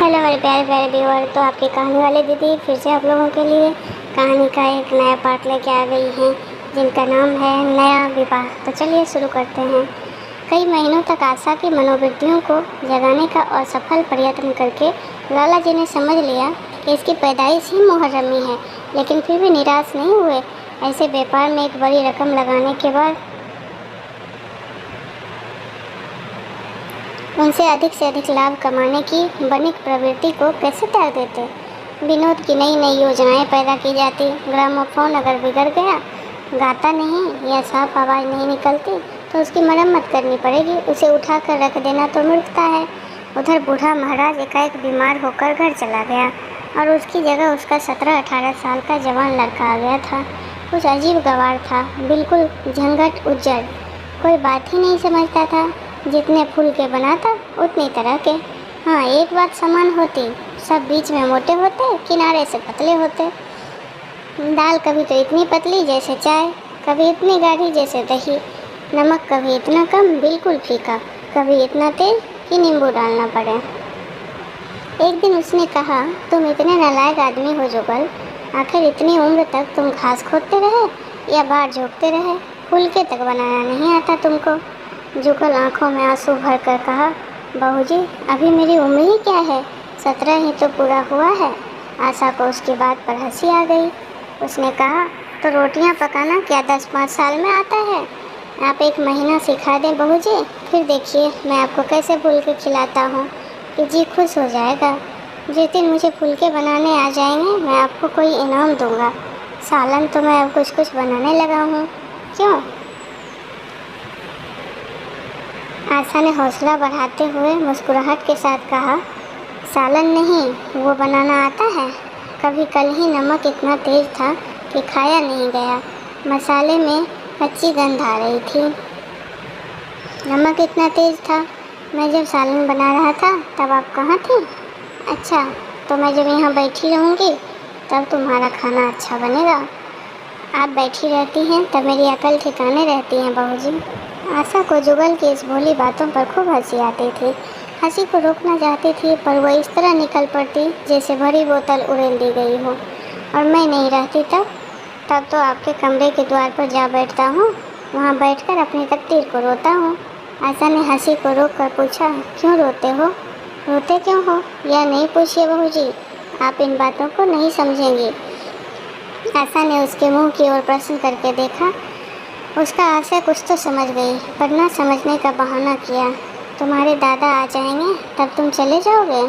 Hello मेरे प्यारे प्यारे व्यूअर। तो आपकी कहानी वाली दीदी फिर से आप लोगों के लिए कहानी का एक नया पार्ट लेके आ गई हैं, जिनका नाम है नया विवाह। तो चलिए शुरू करते हैं। कई महीनों तक आशा की मनोवृत्तियों को जगाने का असफल प्रयत्न करके लाला जी ने समझ लिया कि इसकी पैदाइश ही मुहर्रमी है, लेकिन फिर भी निराश नहीं हुए। ऐसे व्यापार में एक बड़ी रकम लगाने के बाद उनसे अधिक से अधिक लाभ कमाने की बनिक प्रवृत्ति को कैसे त्याग देते। विनोद की नई नई योजनाएं पैदा की जाती। ग्रामोफोन अगर बिगड़ गया, गाता नहीं या साफ आवाज़ नहीं निकलती तो उसकी मरम्मत करनी पड़ेगी। उसे उठा कर रख देना तो मूर्खता है। उधर बूढ़ा महाराज एकाएक बीमार होकर घर चला गया और उसकी जगह उसका 17-18 साल का जवान लड़का आ गया था। कुछ अजीब गवार था, बिल्कुल झंझट उज्जड़, कोई बात ही नहीं समझता था। जितने फूल के बनाता उतनी तरह के। हाँ, एक बात समान होती, सब बीच में मोटे होते, किनारे से पतले होते। दाल कभी तो इतनी पतली जैसे चाय, कभी इतनी गाढ़ी जैसे दही। नमक कभी इतना कम, बिल्कुल फीका, कभी इतना तेज कि नींबू डालना पड़े। एक दिन उसने कहा, तुम इतने नालायक आदमी हो जुगल, आखिर इतनी उम्र तक तुम घास खोदते रहे या बाहर झोंकते रहे, फुलके तक बनाना नहीं आता तुमको। जुगल आंखों में आंसू भर कर कहा, बहू जी अभी मेरी उम्र ही क्या है, 17 ही तो पूरा हुआ है। आशा को उसकी बात पर हंसी आ गई। उसने कहा, तो रोटियां पकाना क्या 10-5 साल में आता है? आप एक महीना सिखा दें बहू जी, फिर देखिए मैं आपको कैसे फुलके खिलाता हूँ कि जी खुश हो जाएगा। जिस दिन मुझे फुलके बनाने आ जाएंगे मैं आपको कोई इनाम दूंगा। सालन तो मैं अब कुछ कुछ बनाने लगा हूँ। क्यों? आशा ने हौसला बढ़ाते हुए मुस्कुराहट के साथ कहा, सालन नहीं, वो बनाना आता है। कभी कल ही नमक इतना तेज था कि खाया नहीं गया, मसाले में कच्ची गंध आ रही थी। नमक इतना तेज था, मैं जब सालन बना रहा था तब आप कहाँ थी? अच्छा, तो मैं जब यहाँ बैठी रहूँगी तब तुम्हारा खाना अच्छा बनेगा। आप बैठी रहती हैं तब मेरी अकल ठिकाने रहती है बहू जी। आशा को जुगल की इस भोली बातों पर खूब हंसी आती थी। हंसी को रोकना चाहती थी पर वह इस तरह निकल पड़ती जैसे भरी बोतल उड़ेल दी गई हो। और मैं नहीं रहती तब तो आपके कमरे के द्वार पर जा बैठता हूँ, वहाँ बैठकर अपनी तकदीर को रोता हूँ। आशा ने हंसी को रोक कर पूछा, क्यों रोते हो? रोते क्यों हो यह नहीं पूछिए बहू जी, आप इन बातों को नहीं समझेंगी। आशा ने उसके मुँह की ओर प्रश्न करके देखा। उसका आशा कुछ तो समझ गई पर न समझने का बहाना किया। तुम्हारे दादा आ जाएंगे तब तुम चले जाओगे?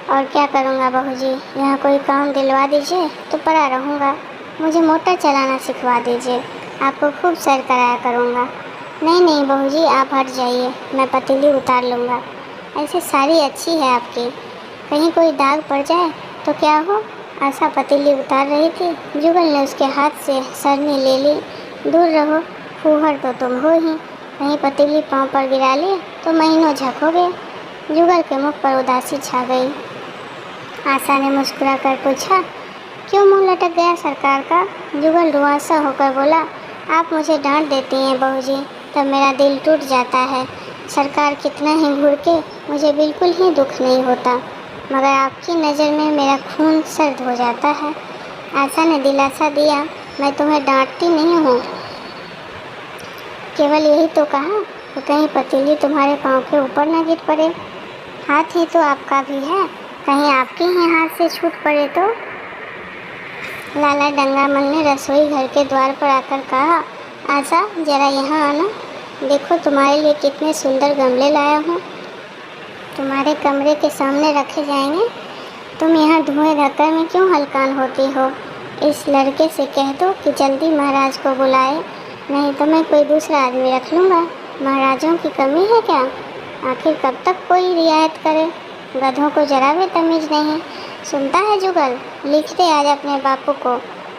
और क्या करूँगा बहू जी, यहाँ कोई काम दिलवा दीजिए तो पड़ा रहूँगा। मुझे मोटर चलाना सिखवा दीजिए, आपको खूब सैर कराया करूँगा। नहीं नहीं बहू जी, आप हट जाइए, मैं पतीली उतार लूँगा। ऐसे साड़ी अच्छी है आपकी, कहीं कोई दाग पड़ जाए तो क्या हो? आशा पतीली उतार रही थी, जुगल ने उसके हाथ से सरनी ले ली। दूर रहो, फूहड़ तो तुम हो ही, कहीं पतीली पाँव पर गिरा ली तो महीनों झकोगे। जुगल के मुख पर उदासी छा गई। आशा ने मुस्कुरा कर पूछा, क्यों मुंह लटक गया सरकार का? जुगल रुआसा होकर बोला, आप मुझे डांट देती हैं बहू जी, तब मेरा दिल टूट जाता है। सरकार कितना ही घुड़के मुझे बिल्कुल ही दुख नहीं होता, मगर आपकी नज़र में मेरा खून सर्द हो जाता है। आशा ने दिलासा दिया, मैं तुम्हें डांटती नहीं हूँ, केवल यही तो कहा कि कहीं पतीली तुम्हारे पाँव के ऊपर न गिर पड़े। हाथ ही तो आपका भी है, कहीं आपके ही हाथ से छूट पड़े तो? लाला डंगामल ने रसोई घर के द्वार पर आकर कहा, आशा जरा यहाँ आना, देखो तुम्हारे लिए कितने सुंदर गमले लाया हूँ, तुम्हारे कमरे के सामने रखे जाएंगे। तुम यहाँ धुएं धक्कर में क्यों हलकान होती हो? इस लड़के से कह दो कि जल्दी महाराज को बुलाए, नहीं तो मैं कोई दूसरा आदमी रख लूँगा। महाराजों की कमी है क्या? आखिर कब तक कोई रियायत करे? गधों को जरा भी तमीज़ नहीं। सुनता है जुगल, लिख दे आज अपने बापू को।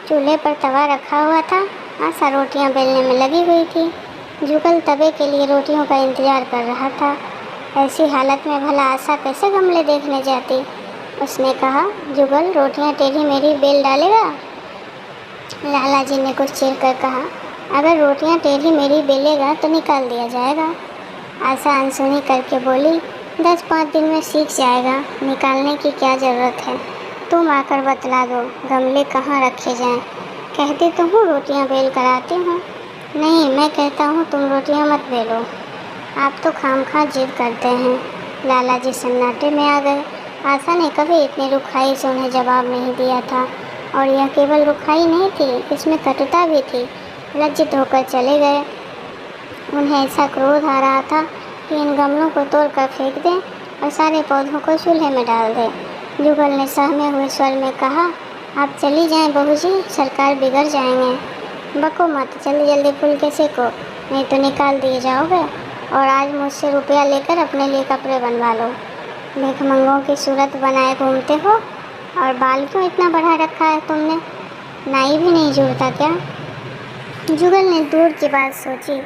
चूल्हे पर तवा रखा हुआ था, आशा रोटियां बेलने में लगी हुई थी। जुगल तवे के लिए रोटियों का इंतजार कर रहा था। ऐसी हालत में भला आशा कैसे गमले देखने जाती? उसने कहा, जुगल रोटियां टेढ़ी मेढ़ी बेल डालेगा? लाला जी ने कुछ चिढ़ कर कहा, अगर रोटियां टेढ़ी मेढ़ी बेलेगा तो निकाल दिया जाएगा। आशा अनसुनी करके बोली, 10-5 दिन में सीख जाएगा, निकालने की क्या ज़रूरत है। तुम आकर बतला दो गमले कहाँ रखे जाएं। कहती तो हूँ रोटियाँ बेल कर आती हूँ। नहीं, मैं कहता हूँ तुम रोटियाँ मत बेलो। आप तो खामखा जिद करते हैं। लाला जी सन्नाटे में आ गए। आशा ने कभी इतनी रुखाई से उन्हें जवाब नहीं दिया था, और यह केवल रुखाई नहीं थी, इसमें कटुता भी थी। लज्जित होकर चले गए। उन्हें ऐसा क्रोध आ रहा था कि इन गमलों को तोड़कर फेंक दें और सारे पौधों को चूल्हे में डाल दें। जुगल ने सहमे हुए स्वर में कहा, आप चली जाएं बहू जी, सरकार बिगड़ जाएंगे। बको मत, जल्दी जल्दी फूल के सेको, नहीं तो निकाल दिए जाओगे। और आज मुझसे रुपया लेकर अपने लिए कपड़े बनवा लो। भिखमंगों की सूरत बनाए घूमते हो, और बाल क्यों इतना बढ़ा रखा है तुमने? नाई भी नहीं जुड़ता क्या? जुगल ने दूर की बात सोची।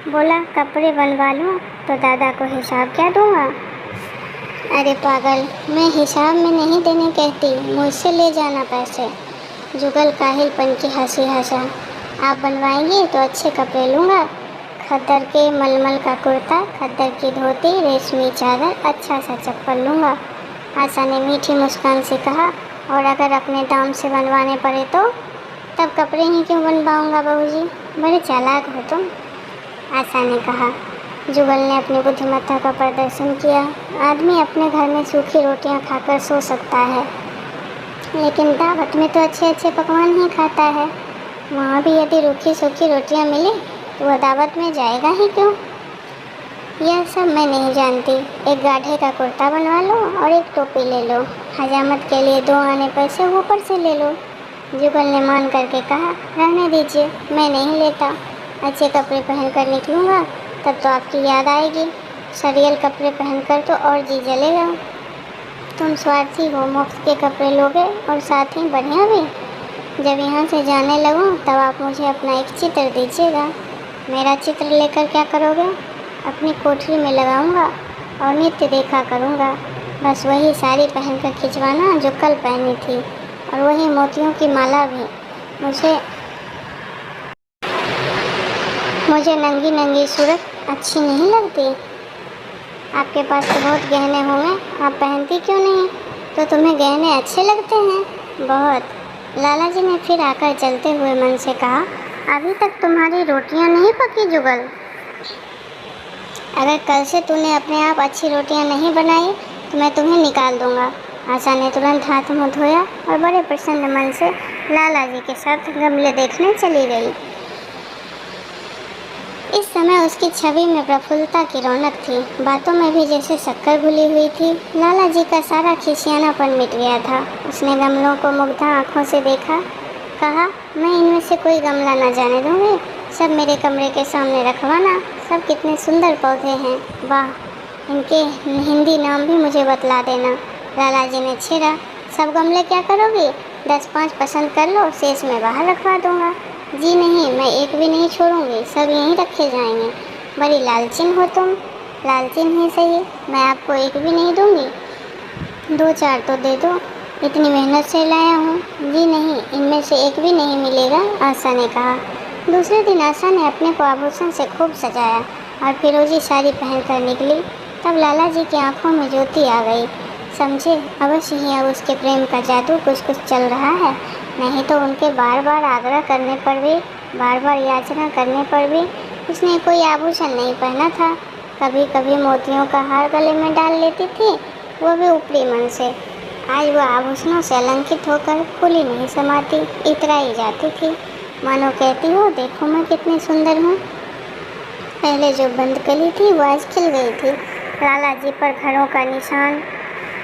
बोला, कपड़े बनवा लूँ तो दादा को हिसाब क्या दूँगा? अरे पागल, मैं हिसाब में नहीं देने कहती, मुझसे ले जाना पैसे। जुगल काहिलपन की हंसी हंसा। आप बनवाएंगी तो अच्छे कपड़े लूँगा। खद्दर के मलमल का कुर्ता, खद्दर की धोती, रेशमी चादर, अच्छा सा चप्पल लूँगा। आशा ने मीठी मुस्कान से कहा, और अगर अपने दाम से बनवाने पड़े तो? तब कपड़े ही क्यों बनवाऊँगा बहू जी, बड़े चालाक हो तुम। आशा ने कहा। जुगल ने अपनी बुद्धिमत्ता का प्रदर्शन किया। आदमी अपने घर में सूखी रोटियां खाकर सो सकता है, लेकिन दावत में तो अच्छे अच्छे पकवान ही खाता है। वहाँ भी यदि रूखी सूखी रोटियां मिले तो वह दावत में जाएगा ही क्यों? यह सब मैं नहीं जानती। एक गाढ़े का कुर्ता बनवा लो और एक टोपी ले लो। हजामत के लिए 2 आने पैसे ऊपर से ले लो। जुगल ने मान करके कहा, रहने दीजिए, मैं नहीं लेता। अच्छे कपड़े पहनकर निकलूँगा तब तो आपकी याद आएगी। सरियल कपड़े पहनकर तो और जी जलेगा। तुम स्वार्थी हो, मुफ्त के कपड़े लोगे और साथ ही बढ़िया भी। जब यहाँ से जाने लगूँ तब आप मुझे अपना एक चित्र दीजिएगा। मेरा चित्र लेकर क्या करोगे? अपनी कोठरी में लगाऊंगा और नित्य देखा करूँगा। बस वही साड़ी पहनकर खिंचवाना जो कल पहनी थी, और वही मोतियों की माला भी। मुझे नंगी नंगी सूरत अच्छी नहीं लगती। आपके पास तो बहुत गहने होंगे, आप पहनती क्यों नहीं? तो तुम्हें गहने अच्छे लगते हैं? बहुत। लाला जी ने फिर आकर चलते हुए मन से कहा, अभी तक तुम्हारी रोटियां नहीं पकी जुगल। अगर कल से तूने अपने आप अच्छी रोटियां नहीं बनाई तो मैं तुम्हें निकाल दूंगा। आशा ने तुरंत हाथ मुँह धोया और बड़े प्रसन्न मन से लाला जी के साथ गमले देखने चली गई। इस समय उसकी छवि में प्रफुल्लता की रौनक थी, बातों में भी जैसे शक्कर घुली हुई थी। लाला जी का सारा खिसियानापन मिट गया था। उसने गमलों को मुग्धा आँखों से देखा, कहा, मैं इनमें से कोई गमला न जाने दूँगी, सब मेरे कमरे के सामने रखवाना। सब कितने सुंदर पौधे हैं, वाह, इनके हिंदी नाम भी मुझे बतला देना। लाला जी ने छेड़ा, सब गमले क्या करोगी? 10-5 पसंद कर लो, शेष में बाहर रखवा दूँगा। जी नहीं, मैं एक भी नहीं छोड़ूंगी, सब यहीं रखे जाएंगे। बड़ी लालचिन हो तुम। लालचिन ही सही, मैं आपको एक भी नहीं दूंगी। 2-4 तो दे दो, इतनी मेहनत से लाया हूँ। जी नहीं, इनमें से एक भी नहीं मिलेगा, आशा ने कहा। दूसरे दिन आशा ने अपने को आभूषण से खूब सजाया और फिरोजी साड़ी पहनकर निकली। तब लाला जी की आंखों में ज्योति आ गई। समझे, अवश्य ही अब उसके प्रेम का जादू कुछ कुछ चल रहा है। नहीं तो उनके बार बार आग्रह करने पर भी, बार बार याचना करने पर भी उसने कोई आभूषण नहीं पहना था। कभी कभी मोतियों का हार गले में डाल लेती थी, वो भी ऊपरी मन से। आज वह आभूषणों से अलंकित होकर फूली नहीं समाती, इतराई जाती थी। मानो कहती हो, देखो मैं कितनी सुंदर हूँ। पहले जो बंद कली थी वो आज खिल गई थी। लाला जी पर घरों का निशान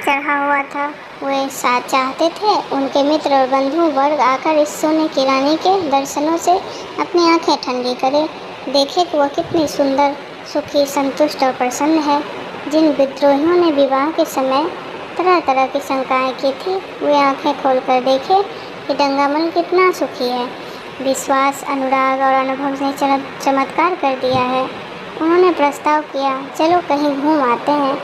चढ़ा हुआ था। वे साथ चाहते थे उनके मित्र और बंधु वर्ग आकर इस सोने की रानी के दर्शनों से अपनी आंखें ठंडी करें, देखे कि वह कितनी सुंदर, सुखी, संतुष्ट और प्रसन्न है। जिन विद्रोहियों ने विवाह के समय तरह तरह की शंकाएं की थी, वे आंखें खोलकर देखे कि डंगामल कितना सुखी है। विश्वास, अनुराग और अनुभव ने चमत्कार कर दिया है। उन्होंने प्रस्ताव किया, चलो कहीं घूम आते हैं,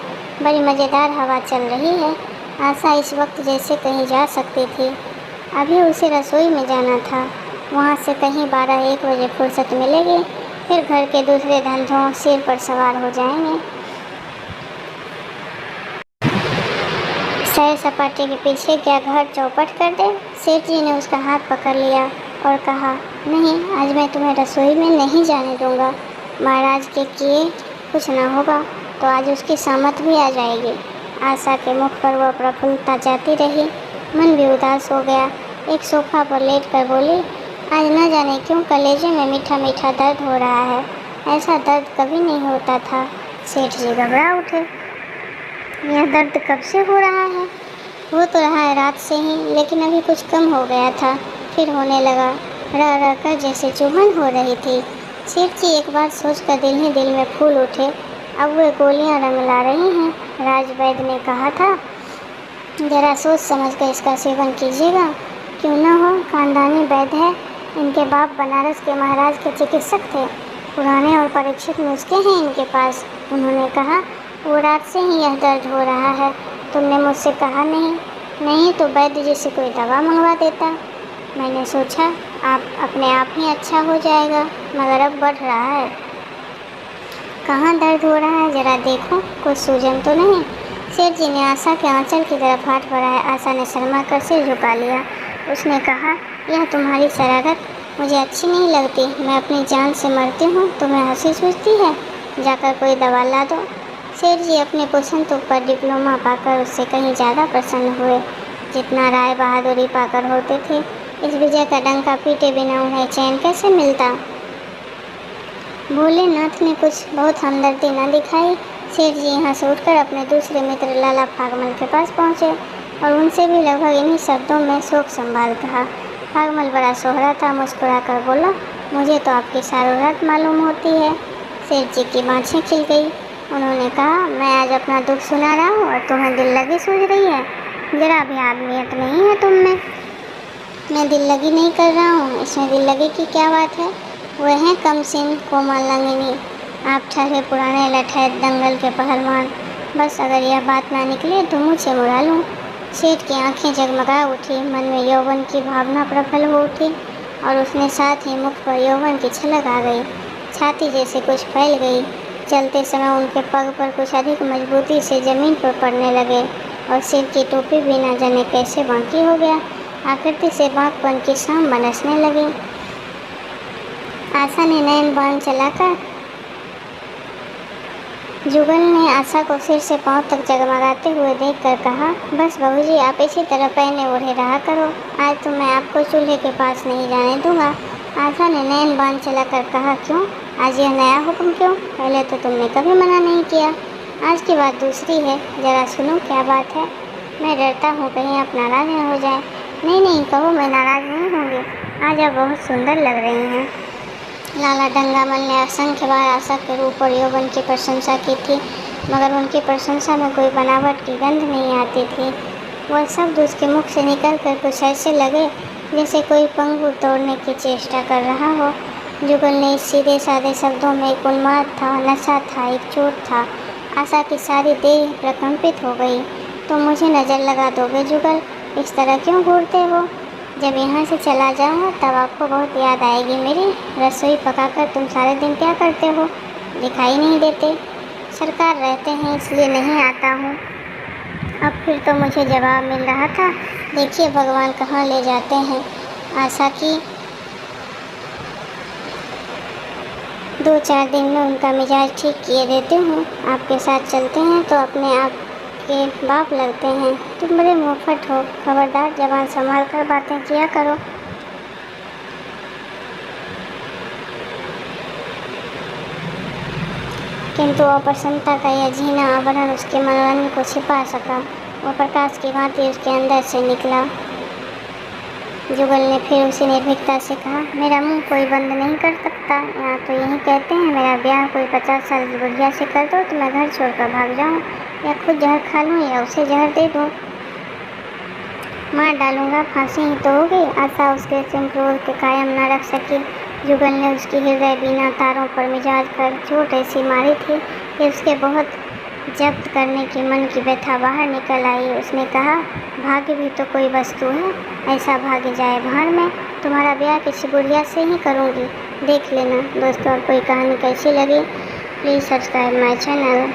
बड़ी मज़ेदार हवा चल रही है। आशा इस वक्त जैसे कहीं जा सकती थी। अभी उसे रसोई में जाना था, वहाँ से कहीं 12-1 बजे फुर्सत मिलेगी, फिर घर के दूसरे धंधों सिर पर सवार हो जाएंगे। सैर सपाटे के पीछे क्या घर चौपट कर दे। सेठ जी ने उसका हाथ पकड़ लिया और कहा, नहीं, आज मैं तुम्हें रसोई में नहीं जाने दूंगा। महाराज के किए कुछ ना होगा तो आज उसकी सामत भी आ जाएगी। आशा के मुख पर वह प्रफुल्लता जाती रही, मन भी उदास हो गया। एक सोफा पर लेट कर बोली, आज न जाने क्यों कलेजे में मीठा मीठा दर्द हो रहा है। ऐसा दर्द कभी नहीं होता था। सेठ जी घबरा उठे, यह दर्द कब से हो रहा है? हो तो रहा है रात से ही, लेकिन अभी कुछ कम हो गया था, फिर होने लगा। रह रह कर जैसे चुभन हो रही थी। सेठ जी एक बार सोचकर दिल ही दिल में फूल उठे, अब वे गोलियां रंग ला रही हैं। राज वैद्य ने कहा था, जरा सोच समझ कर इसका सेवन कीजिएगा। क्यों न हो, खानदानी वैद्य है। इनके बाप बनारस के महाराज के चिकित्सक थे। पुराने और परीक्षित नुस्खे हैं इनके पास। उन्होंने कहा, वो रात से ही यह दर्द हो रहा है, तुमने मुझसे कहा नहीं? नहीं तो वैद्य जी से कोई दवा मंगवा देता। मैंने सोचा आप अपने आप ही अच्छा हो जाएगा, मगर अब बढ़ रहा है। कहाँ दर्द हो रहा है, जरा देखो, कुछ सूजन तो नहीं? सेठ जी ने आशा के आंचल की तरफ हाथ बढ़ाया। आशा ने शर्मा कर सिर झुका लिया। उसने कहा, यह तुम्हारी शरारत मुझे अच्छी नहीं लगती। मैं अपनी जान से मरती हूँ, तुम्हें हंसी सूझती है? जाकर कोई दवा ला दो। सेठ जी अपने पुसंतों पर डिप्लोमा पाकर उससे कहीं ज़्यादा प्रसन्न हुए, जितना राय बहादुरी पाकर होते थे। इस विजय का डंका पीटे बिना उन्हें चैन कैसे मिलता? भोलेनाथ ने कुछ बहुत हमदर्दी न दिखाई। सेठ जी यहाँ से उठकर अपने दूसरे मित्र लाला फागमल के पास पहुँचे और उनसे भी लगभग इन्हीं शब्दों में शोक संवाद कहा। फागमल बड़ा सोहरा था, मुस्कुरा कर बोला, मुझे तो आपकी सारोरात मालूम होती है। सेठ जी की बाँछें खिल गई। उन्होंने कहा, मैं आज अपना दुख सुना रहा हूँ और तुम्हें दिल लगी सूझ रही है। जरा भी आदमियत नहीं है तुम में। मैं दिल लगी नहीं कर रहा हूँ, इसमें दिल लगी की क्या बात है? वह हैं कमसिन कोमल लंगिनी, आप ठहरे पुराने लठैत दंगल के पहलवान। बस अगर यह बात ना निकले तो मुझे मुड़ा लूँ। सेठ की आंखें जगमगा उठी, मन में यौवन की भावना प्रबल हो उठी और उसने साथ ही मुख पर यौवन की छलक आ गई। छाती जैसे कुछ फैल गई। चलते समय उनके पग पर कुछ अधिक मजबूती से ज़मीन पर पड़ने लगे और सिर की टोपी भी न जाने कैसे बांकी हो गया। आकृति से बांकपन की शाम बरसने लगी। आशा ने नैन बाण चलाकर जुगल ने आशा को सिर से पांव तक जगमगाते हुए देखकर कहा, बस बहू जी, आप इसी तरह पहने ओढ़े रहा करो। आज तो मैं आपको चूल्हे के पास नहीं जाने दूंगा। आशा ने नैन बाण चलाकर कहा, क्यों? आज यह नया हुक्म क्यों? पहले तो तुमने कभी मना नहीं किया। आज की बात दूसरी है, ज़रा सुनो क्या बात है। मैं डरता हूँ कहीं आप नाराज़ न हो जाए। नहीं नहीं, कहो, मैं नाराज़ नहीं होंगी। आज आप बहुत सुंदर लग रही हैं। लाला डंगामल ने असंख्य बार आशा के रूप और यौवन की प्रशंसा की थी, मगर उनकी प्रशंसा में कोई बनावट की गंध नहीं आती थी। वह शब्द उसके मुख से निकल कर कुछ ऐसे लगे जैसे कोई पंगु तोड़ने की चेष्टा कर रहा हो। जुगल ने इस सीधे साधे शब्दों में एक उन्माद था, नशा था, एक चोट था। आशा की सारी देह प्रकंपित हो गई। तो मुझे नज़र लगा दोगे जुगल? इस तरह क्यों घूरते हो? जब यहाँ से चला जाऊँ तब आपको बहुत याद आएगी मेरी। रसोई पकाकर तुम सारे दिन क्या करते हो? दिखाई नहीं देते। सरकार रहते हैं इसलिए नहीं आता हूँ। अब फिर तो मुझे जवाब मिल रहा था। देखिए भगवान कहाँ ले जाते हैं। आशा की 2-4 दिन में उनका मिजाज ठीक किए देती हूँ। आपके साथ चलते हैं तो अपने आप के बाप लगते हैं। तुम बड़े मुँहफट हो। खबरदार, जबान संभाल कर बातें किया करो। किंतु अप्रसन्नता का यह झीना आवरण उसके मनोरंजन को छिपा सका। वह प्रकाश की भांति उसके अंदर से निकला। जुगल ने फिर उसी निर्भीकता से कहा, मेरा मुंह कोई बंद नहीं कर सकता। यहाँ तो यही कहते हैं, मेरा ब्याह कोई 50 साल की बुढ़िया से कर दो तो मैं घर छोड़कर भाग जाऊँ, या खुद जहर खा लूँ या उसे जहर दे दूँ। मार डालूँगा, फांसी ही तो होगी। आशा उसके सिंह क्रोध के कायम न रख सकी। जुगल ने उसकी हृदय बीना तारों पर मिजाज कर चोट ऐसी मारी थी कि उसके बहुत जब्त करने की मन की व्यथा बाहर निकल आई। उसने कहा, भाग्य भी तो कोई वस्तु है, ऐसा भाग्य जाए भाड़ में। तुम्हारा ब्याह किसी बुढ़िया से ही करूँगी, देख लेना। दोस्तों, और कोई कहानी कैसी लगी प्लीज़ सब्सक्राइब माई चैनल।